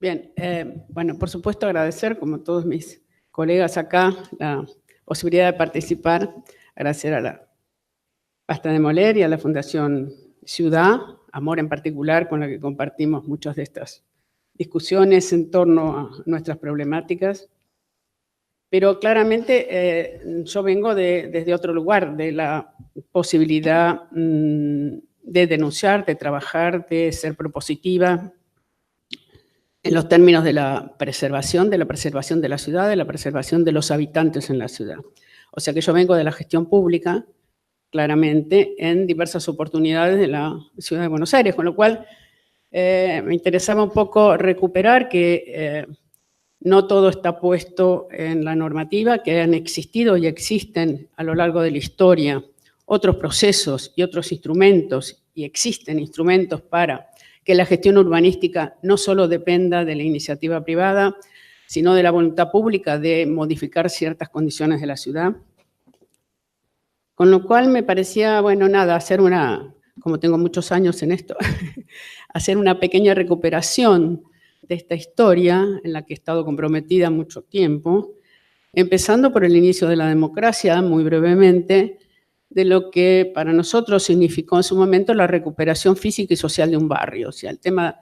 Bien, bueno, por supuesto agradecer, como todos mis colegas acá, la posibilidad de participar, agradecer a la Pasta de Moler y a la Fundación Ciudad, Amor en particular, con la que compartimos muchas de estas discusiones en torno a nuestras problemáticas. Pero claramente yo vengo desde otro lugar, de la posibilidad de denunciar, de trabajar, de ser propositiva, en los términos de la preservación de la ciudad, de la preservación de los habitantes en la ciudad. O sea que yo vengo de la gestión pública, claramente, en diversas oportunidades de la ciudad de Buenos Aires, con lo cual me interesaba un poco recuperar que no todo está puesto en la normativa, que han existido y existen a lo largo de la historia otros procesos y otros instrumentos, y existen instrumentos para que la gestión urbanística no solo dependa de la iniciativa privada, sino de la voluntad pública de modificar ciertas condiciones de la ciudad. Con lo cual me parecía, bueno, nada, hacer una, como tengo muchos años en esto, hacer una pequeña recuperación de esta historia en la que he estado comprometida mucho tiempo, empezando por el inicio de la democracia, muy brevemente, de lo que para nosotros significó en su momento la recuperación física y social de un barrio. O sea, el tema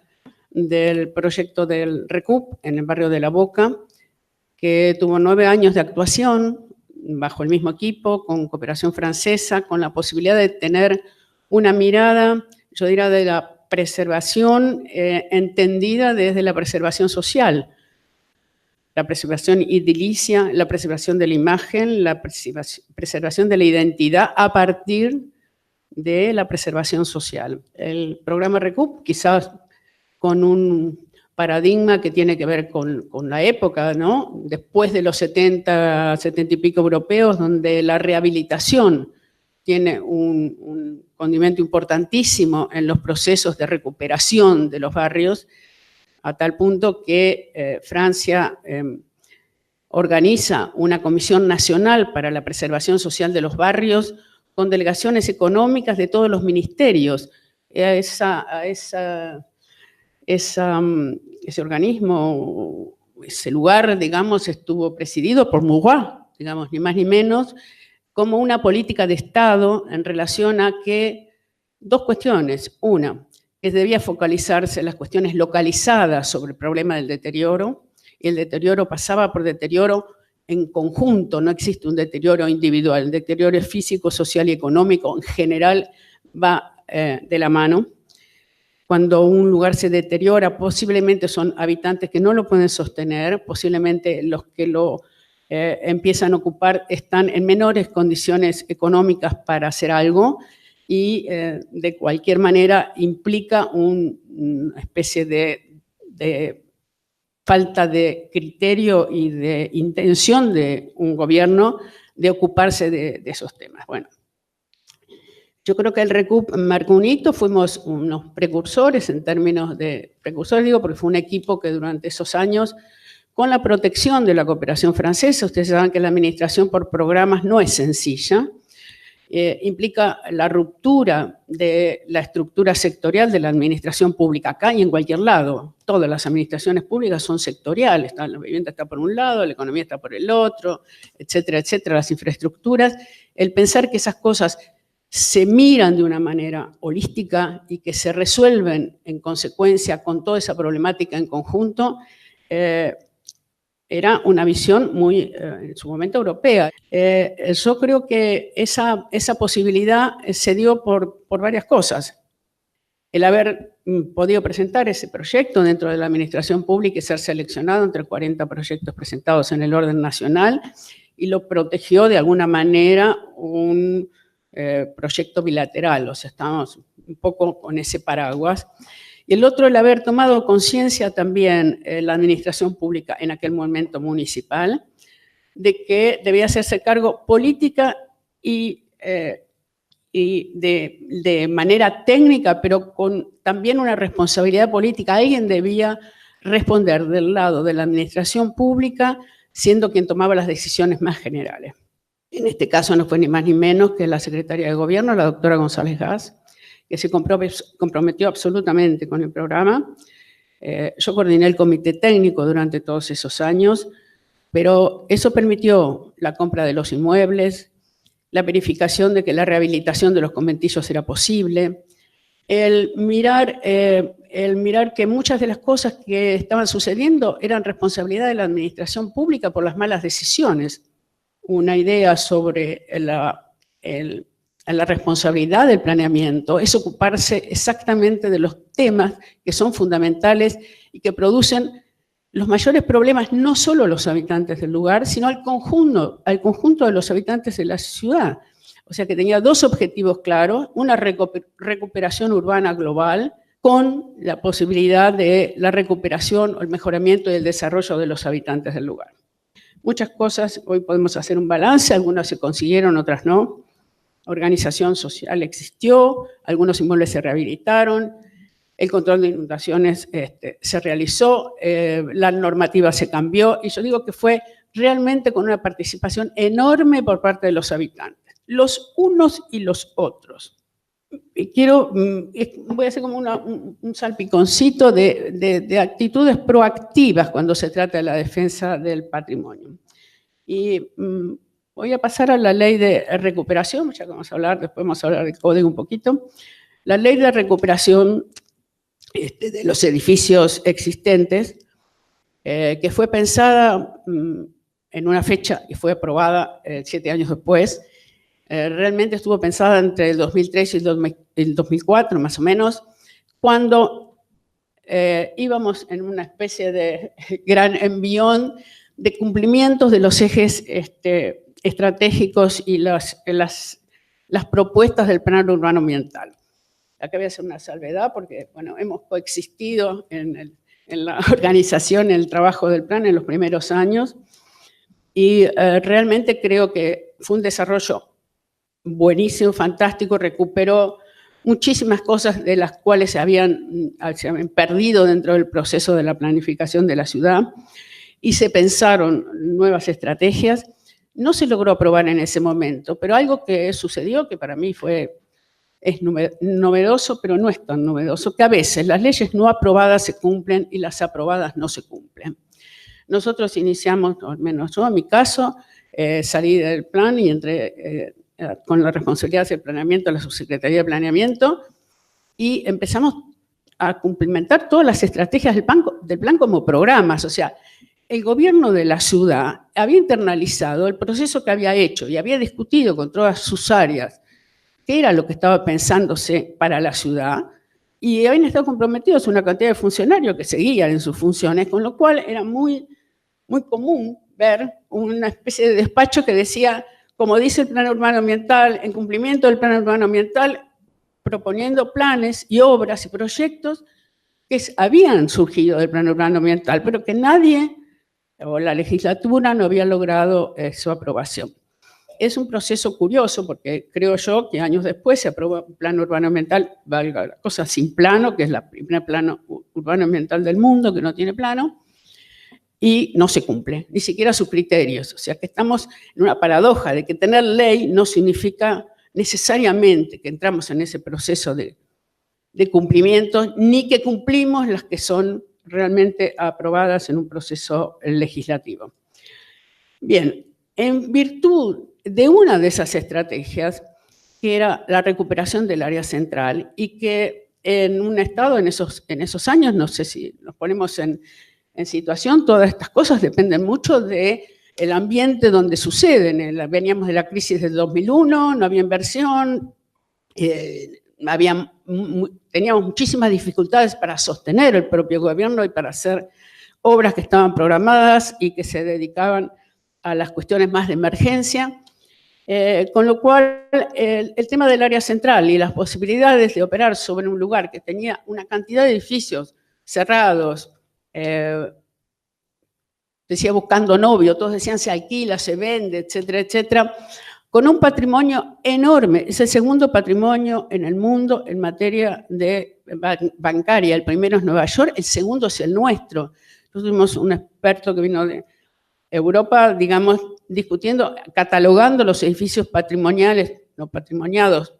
del proyecto del RECUP en el barrio de La Boca, que tuvo 9 años de actuación bajo el mismo equipo, con cooperación francesa, con la posibilidad de tener una mirada, yo diría, de la preservación entendida desde la preservación social, la preservación edilicia, la preservación de la imagen, la preservación de la identidad a partir de la preservación social. El programa RECUP, quizás con un paradigma que tiene que ver con la época, ¿no? Después de los 70 y pico europeos, donde la rehabilitación tiene un condimento importantísimo en los procesos de recuperación de los barrios, a tal punto que Francia organiza una comisión nacional para la preservación social de los barrios con delegaciones económicas de todos los ministerios. Ese organismo, ese lugar, digamos, estuvo presidido por Murat, digamos, ni más ni menos, como una política de Estado en relación a que dos cuestiones. Una, que debía focalizarse en las cuestiones localizadas sobre el problema del deterioro, y el deterioro pasaba por deterioro en conjunto, no existe un deterioro individual, el deterioro es físico, social y económico, en general va de la mano. Cuando un lugar se deteriora, posiblemente son habitantes que no lo pueden sostener, posiblemente los que lo empiezan a ocupar están en menores condiciones económicas para hacer algo, y de cualquier manera implica una especie de falta de criterio y de intención de un gobierno de ocuparse de esos temas. Bueno, yo creo que el RECUP marcó un hito, fuimos unos precursores en términos de, precursores digo porque fue un equipo que durante esos años, con la protección de la cooperación francesa, ustedes saben que la administración por programas no es sencilla, implica la ruptura de la estructura sectorial de la administración pública, acá y en cualquier lado. Todas las administraciones públicas son sectoriales, la vivienda está por un lado, la economía está por el otro, etcétera, etcétera, las infraestructuras. El pensar que esas cosas se miran de una manera holística y que se resuelven en consecuencia con toda esa problemática en conjunto, era una visión muy, en su momento, europea. Yo creo que esa posibilidad se dio por varias cosas. El haber podido presentar ese proyecto dentro de la administración pública y ser seleccionado entre 40 proyectos presentados en el orden nacional, y lo protegió de alguna manera un proyecto bilateral, o sea, estábamos un poco con ese paraguas. Y el otro, el haber tomado conciencia también la administración pública, en aquel momento municipal, de que debía hacerse cargo política y de manera técnica, pero con también una responsabilidad política. Alguien debía responder del lado de la administración pública, siendo quien tomaba las decisiones más generales. En este caso no fue ni más ni menos que la secretaria de Gobierno, la doctora González Gas, que se comprometió absolutamente con el programa, Yo coordiné el comité técnico durante todos esos años, pero eso permitió la compra de los inmuebles, la verificación de que la rehabilitación de los conventillos era posible, el mirar que muchas de las cosas que estaban sucediendo eran responsabilidad de la administración pública por las malas decisiones. Una idea sobre la responsabilidad del planeamiento es ocuparse exactamente de los temas que son fundamentales y que producen los mayores problemas no solo a los habitantes del lugar, sino al conjunto de los habitantes de la ciudad. O sea que tenía dos objetivos claros, una recuperación urbana global con la posibilidad de la recuperación o el mejoramiento y el desarrollo de los habitantes del lugar. Muchas cosas, hoy podemos hacer un balance, algunas se consiguieron, otras no. Organización social existió, algunos inmuebles se rehabilitaron, el control de inundaciones se realizó, la normativa se cambió, y yo digo que fue realmente con una participación enorme por parte de los habitantes, los unos y los otros. Y voy a hacer como un salpiconcito de actitudes proactivas cuando se trata de la defensa del patrimonio. Y voy a pasar a la ley de recuperación, ya que después vamos a hablar del código un poquito. La ley de recuperación de los edificios existentes, que fue pensada en una fecha y fue aprobada 7 años después, realmente estuvo pensada entre el 2003 y el 2004, más o menos, cuando íbamos en una especie de gran envión de cumplimientos de los ejes estratégicos y las propuestas del plan urbano ambiental. Acá voy a hacer una salvedad porque, bueno, hemos coexistido en la organización, en el trabajo del plan en los primeros años y realmente creo que fue un desarrollo buenísimo, fantástico, recuperó muchísimas cosas de las cuales se habían perdido dentro del proceso de la planificación de la ciudad y se pensaron nuevas estrategias. No se logró aprobar en ese momento, pero algo que sucedió que para mí es novedoso, pero no es tan novedoso, que a veces las leyes no aprobadas se cumplen y las aprobadas no se cumplen. Nosotros iniciamos, al menos yo en mi caso, salí del plan y entré con la responsabilidad del planeamiento a la Subsecretaría de Planeamiento y empezamos a cumplimentar todas las estrategias del plan como programas. O sea, el gobierno de la ciudad había internalizado el proceso que había hecho y había discutido con todas sus áreas qué era lo que estaba pensándose para la ciudad, y habían estado comprometidos una cantidad de funcionarios que seguían en sus funciones, con lo cual era muy común ver una especie de despacho que decía, como dice el plan urbano ambiental, en cumplimiento del plan urbano ambiental, proponiendo planes y obras y proyectos que habían surgido del plan urbano ambiental, pero que nadie, o la legislatura, no había logrado su aprobación. Es un proceso curioso porque creo yo que años después se aprobó un plan urbano ambiental, valga la cosa, sin plano, que es la primera plano urbano ambiental del mundo que no tiene plano, y no se cumple, ni siquiera sus criterios. O sea que estamos en una paradoja de que tener ley no significa necesariamente que entramos en ese proceso de cumplimiento, ni que cumplimos las que son realmente aprobadas en un proceso legislativo. Bien, en virtud de una de esas estrategias, que era la recuperación del área central, y que en un estado en esos años, no sé si nos ponemos en situación, todas estas cosas dependen mucho del ambiente donde suceden. Veníamos de la crisis del 2001, no había inversión, teníamos muchísimas dificultades para sostener el propio gobierno y para hacer obras que estaban programadas y que se dedicaban a las cuestiones más de emergencia, con lo cual el tema del área central y las posibilidades de operar sobre un lugar que tenía una cantidad de edificios cerrados, decía buscando novio, todos decían se alquila, se vende, etcétera, etcétera, con un patrimonio enorme. Es el segundo patrimonio en el mundo en materia de bancaria. El primero es Nueva York, el segundo es el nuestro. Nosotros tuvimos un experto que vino de Europa, digamos, discutiendo, catalogando los edificios patrimoniales, no patrimoniados,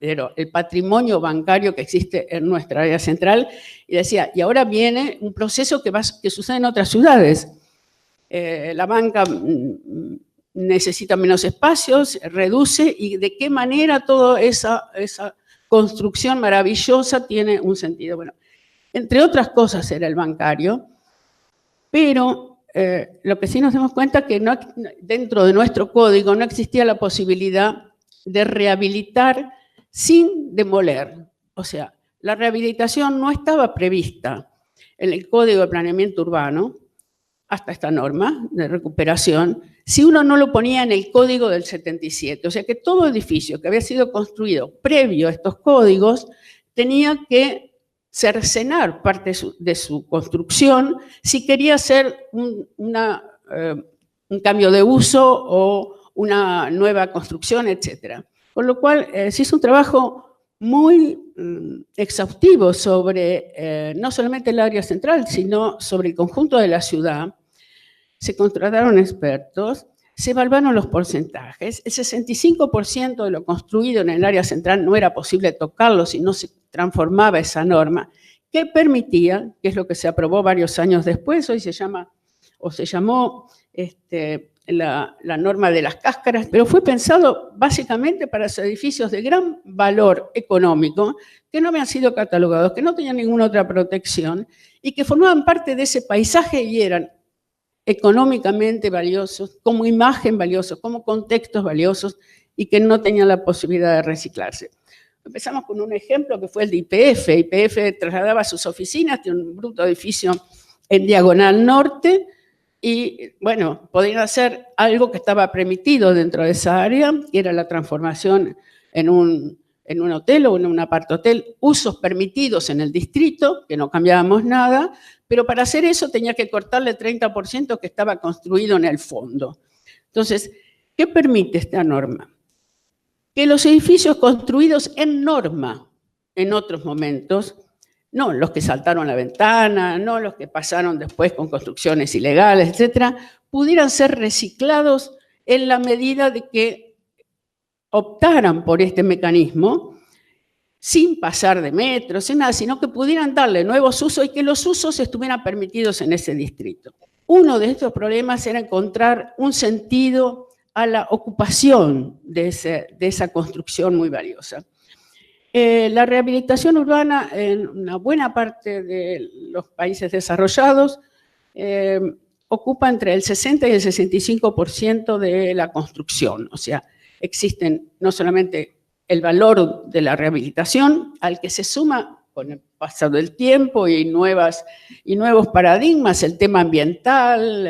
pero el patrimonio bancario que existe en nuestra área central, y decía, y ahora viene un proceso que sucede en otras ciudades. La banca necesita menos espacios, reduce, y de qué manera toda esa construcción maravillosa tiene un sentido. Bueno, entre otras cosas era el bancario, pero lo que sí nos damos cuenta es que dentro de nuestro código no existía la posibilidad de rehabilitar sin demoler. O sea, la rehabilitación no estaba prevista en el Código de Planeamiento Urbano, hasta esta norma de recuperación, si uno no lo ponía en el Código del 77. O sea que todo edificio que había sido construido previo a estos códigos tenía que cercenar parte de su construcción si quería hacer un cambio de uso o una nueva construcción, etc. Con lo cual se hizo un trabajo muy exhaustivo sobre no solamente el área central, sino sobre el conjunto de la ciudad. Se contrataron expertos, se evaluaron los porcentajes. El 65% de lo construido en el área central no era posible tocarlo si no se transformaba esa norma, que permitía, que es lo que se aprobó varios años después, hoy se llamó la norma de las cáscaras, pero fue pensado básicamente para los edificios de gran valor económico que no habían sido catalogados, que no tenían ninguna otra protección y que formaban parte de ese paisaje y eran económicamente valiosos, como imagen valiosos, como contextos valiosos y que no tenían la posibilidad de reciclarse. Empezamos con un ejemplo que fue el de YPF. YPF trasladaba sus oficinas de un bruto edificio en Diagonal Norte y, bueno, podían hacer algo que estaba permitido dentro de esa área, que era la transformación en un hotel o en un apart-hotel, usos permitidos en el distrito, que no cambiábamos nada, pero para hacer eso tenía que cortarle el 30% que estaba construido en el fondo. Entonces, ¿qué permite esta norma? Que los edificios construidos en norma en otros momentos, no los que saltaron la ventana, no los que pasaron después con construcciones ilegales, etcétera, pudieran ser reciclados en la medida de que optaran por este mecanismo sin pasar de metros, sin nada, sino que pudieran darle nuevos usos y que los usos estuvieran permitidos en ese distrito. Uno de estos problemas era encontrar un sentido a la ocupación de esa construcción muy valiosa. La rehabilitación urbana en una buena parte de los países desarrollados ocupa entre el 60 y el 65% de la construcción. O sea, existen no solamente el valor de la rehabilitación, al que se suma con el paso del tiempo y nuevos paradigmas, el tema ambiental,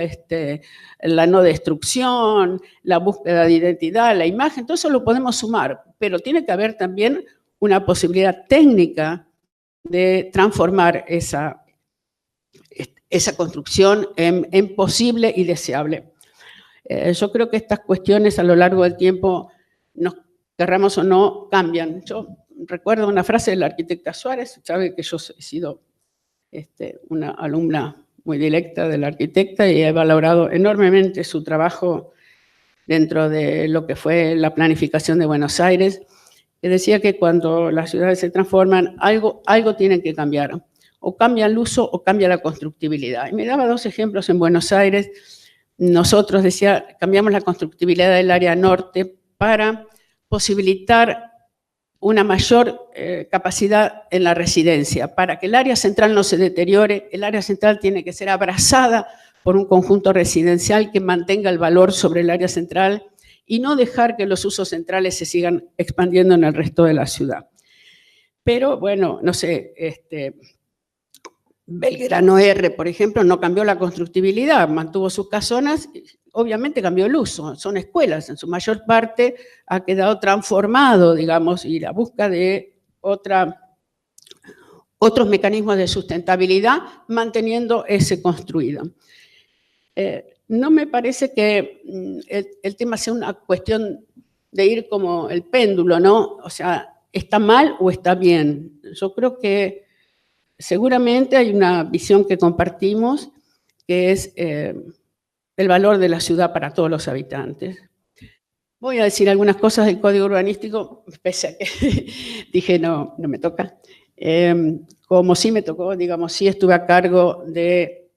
la no destrucción, la búsqueda de identidad, la imagen, todo eso lo podemos sumar, pero tiene que haber también una posibilidad técnica de transformar esa construcción en posible y deseable. Yo creo que estas cuestiones a lo largo del tiempo, nos querramos o no, cambian. Yo recuerdo una frase de la arquitecta Suárez, sabe que yo he sido una alumna muy directa de la arquitecta y he valorado enormemente su trabajo dentro de lo que fue la planificación de Buenos Aires, que decía que cuando las ciudades se transforman, algo tiene que cambiar. O cambia el uso o cambia la constructibilidad. Y me daba dos ejemplos en Buenos Aires. Nosotros, decía, cambiamos la constructibilidad del área norte para posibilitar una mayor capacidad en la residencia. Para que el área central no se deteriore, el área central tiene que ser abrazada por un conjunto residencial que mantenga el valor sobre el área central y no dejar que los usos centrales se sigan expandiendo en el resto de la ciudad. Pero, bueno, no sé, Belgrano R, por ejemplo, no cambió la constructibilidad, mantuvo sus casonas, obviamente cambió el uso, son escuelas, en su mayor parte ha quedado transformado, digamos, y la búsqueda de otros mecanismos de sustentabilidad manteniendo ese construido. No me parece que el tema sea una cuestión de ir como el péndulo, ¿no? O sea, ¿está mal o está bien? Yo creo que seguramente hay una visión que compartimos, que es el valor de la ciudad para todos los habitantes. Voy a decir algunas cosas del Código Urbanístico, pese a que dije no me toca. Como sí me tocó, digamos, sí estuve a cargo de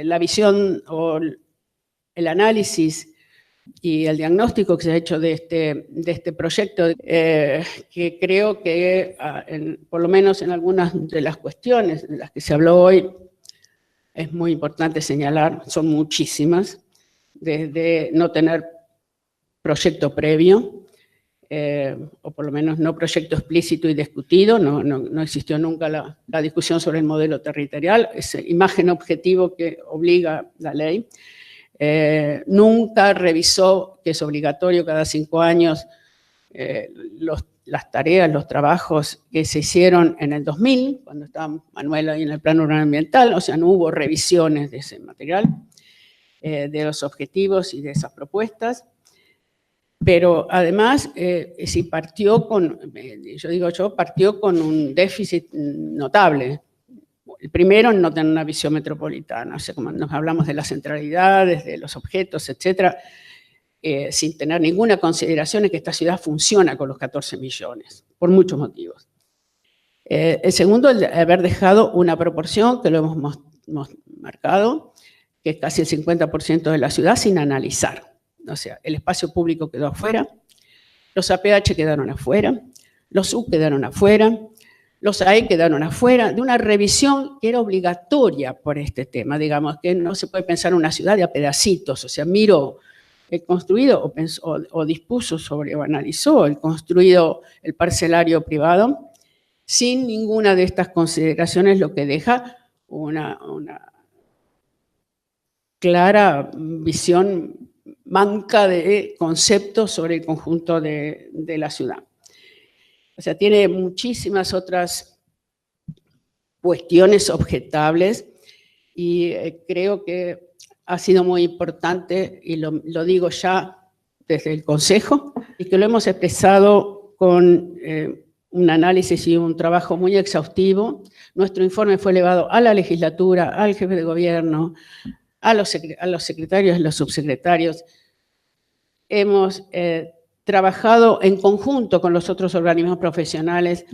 la visión o el análisis y el diagnóstico que se ha hecho de este proyecto, que creo que, por lo menos en algunas de las cuestiones de las que se habló hoy, es muy importante señalar, son muchísimas, desde no tener proyecto previo, o por lo menos no proyecto explícito y discutido, no existió nunca la discusión sobre el modelo territorial, esa imagen objetivo que obliga la ley. Nunca revisó, que es obligatorio cada 5 años, las tareas, los trabajos que se hicieron en el 2000, cuando estaba Manuel ahí en el Plan Urbano Ambiental, o sea, no hubo revisiones de ese material, de los objetivos y de esas propuestas. Pero además, si partió con, partió con un déficit notable. El primero, no tener una visión metropolitana, o sea, como nos hablamos de las centralidades, de los objetos, etcétera, sin tener ninguna consideración en que esta ciudad funciona con los 14 millones, por muchos motivos. El segundo, el de haber dejado una proporción, que lo hemos marcado, que es casi el 50% de la ciudad sin analizar. O sea, el espacio público quedó afuera, los APH quedaron afuera, los U quedaron afuera, los AE quedaron afuera, de una revisión que era obligatoria por este tema. Digamos que no se puede pensar en una ciudad de a pedacitos, o sea, miró el construido o dispuso sobre o analizó el construido, el parcelario privado, sin ninguna de estas consideraciones, lo que deja una clara visión manca de conceptos sobre el conjunto de la ciudad. O sea, tiene muchísimas otras cuestiones objetables y creo que ha sido muy importante, y lo digo ya desde el Consejo, y que lo hemos expresado con un análisis y un trabajo muy exhaustivo. Nuestro informe fue elevado a la legislatura, al jefe de gobierno, a los secretarios y los subsecretarios. Hemos trabajado en conjunto con los otros organismos profesionales,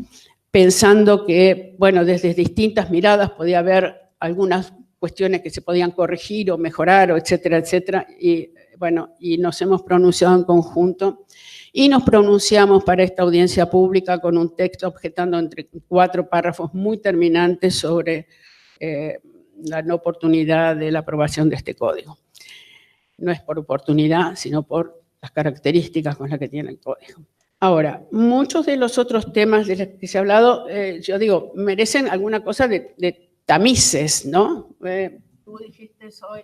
pensando que, bueno, desde distintas miradas podía haber algunas cuestiones que se podían corregir o mejorar, o etcétera, etcétera, y bueno, y nos hemos pronunciado en conjunto, y nos pronunciamos para esta audiencia pública con un texto objetando entre 4 párrafos muy terminantes sobre la no oportunidad de la aprobación de este código. No es por oportunidad, sino por las características con las que tiene el código. Ahora, muchos de los otros temas de los que se ha hablado, yo digo, merecen alguna cosa de tamices, ¿no? Tú dijiste hoy,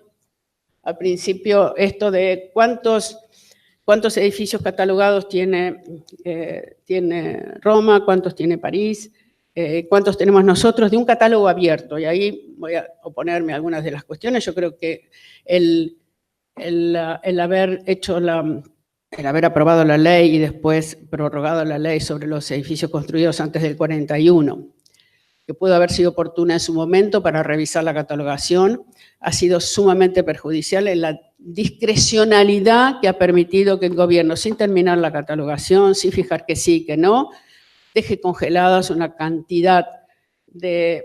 al principio, esto de cuántos edificios catalogados tiene Roma, cuántos tiene París, cuántos tenemos nosotros, de un catálogo abierto. Y ahí voy a oponerme a algunas de las cuestiones. Yo creo que el haber aprobado la ley y después prorrogado la ley sobre los edificios construidos antes del 41, que pudo haber sido oportuna en su momento para revisar la catalogación, ha sido sumamente perjudicial en la discrecionalidad que ha permitido que el gobierno, sin terminar la catalogación, sin fijar que sí y que no, deje congeladas una cantidad de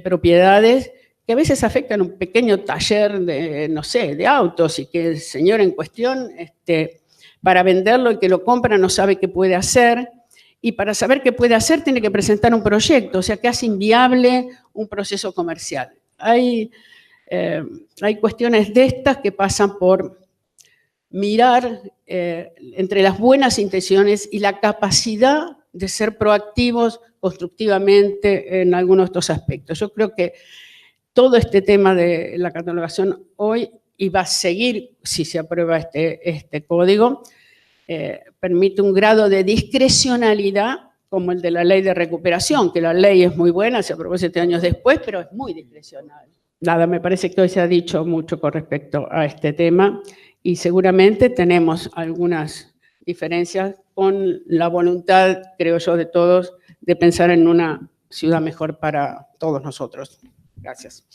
propiedades que a veces afectan un pequeño taller de, no sé, de autos, y que el señor en cuestión, para venderlo, el que lo compra no sabe qué puede hacer, y para saber qué puede hacer tiene que presentar un proyecto, o sea, que hace inviable un proceso comercial. Hay cuestiones de estas que pasan por mirar entre las buenas intenciones y la capacidad de ser proactivos constructivamente en algunos de estos aspectos. Yo creo que todo este tema de la catalogación hoy, y va a seguir si se aprueba este código, permite un grado de discrecionalidad como el de la ley de recuperación, que la ley es muy buena, se aprobó 7 años después, pero es muy discrecional. Nada, me parece que hoy se ha dicho mucho con respecto a este tema, y seguramente tenemos algunas diferencias con la voluntad, creo yo, de todos, de pensar en una ciudad mejor para todos nosotros. Gracias.